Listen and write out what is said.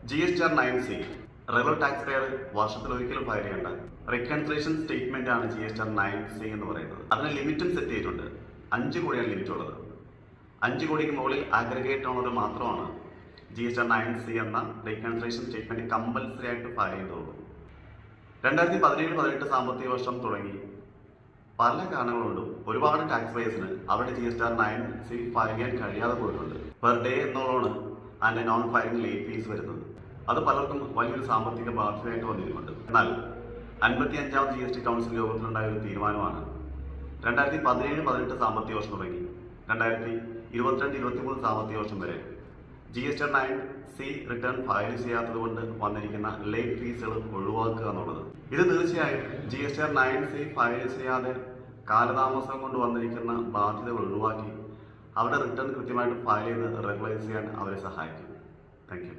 GSTR 9C regular tax payer വർഷത്തിലൊരിക്കലും file ചെയ്യേണ്ട reconciliation statement ആണ് GSTR 9C എന്ന് പറയുന്നത്. അതിന് ലിമിറ്റും സെറ്റ് ചെയ്തിട്ടുണ്ട്. 5 കോടിയാണ് ലിമിറ്റ് ഉള്ളത്. 5 കോടിക്ക് മുകളിൽ ആഗ്രിഗേറ്റ് ഓണർ മാത്രമാണ് GSTR 9C എന്ന റെക്കൺസിലേഷൻ സ്റ്റേറ്റ്മെന്റ് കമ്പൽസറി ആയിട്ട് ഫയൽ ചെയ്തുള്ളൂ. 2017-18 സാമ്പത്തിക വർഷം തുടങ്ങി പല കാരണങ്ങളുകൊണ്ടും ഒരുപാട് ടാക്സ് പേയേഴ്സിന് അവരുടെ GSTR 9C ഫയൽ ചെയ്യാൻ കഴിയാതെ പോയിട്ടുണ്ട്. പെർ ഡേ എന്നുള്ളതാണ് അതിൻ്റെ നോൺ ഫയലിംഗ് ലേറ്റ് ഫീസ് വരുന്നത്. അത് പലർക്കും വലിയൊരു സാമ്പത്തിക ബാധ്യതയായിട്ട് വന്നിരിക്കുന്നുണ്ട്. എന്നാൽ 55ാമത് GST കൗൺസിൽ യോഗത്തിലുണ്ടായ ഒരു തീരുമാനമാണ് 2017-18 സാമ്പത്തിക വർഷം തുടങ്ങി 2022-23 സാമ്പത്തിക വർഷം വരെ GSTR 9C റിട്ടേൺ ഫയൽ ചെയ്യാത്തത് കൊണ്ട് വന്നിരിക്കുന്ന ലേറ്റ് ഫീസുകൾ ഒഴിവാക്കുക എന്നുള്ളത്. ഇത് തീർച്ചയായും GSTR 9C ഫയൽ ചെയ്യാതെ കാലതാമസം കൊണ്ട് വന്നിരിക്കുന്ന ബാധ്യതകൾ ഒഴിവാക്കി അവരുടെ റിട്ടേൺ കൃത്യമായിട്ട് ഫയൽ ചെയ്ത് റെഗുലൈസ് ചെയ്യാൻ അവരെ സഹായിക്കും. Thank you.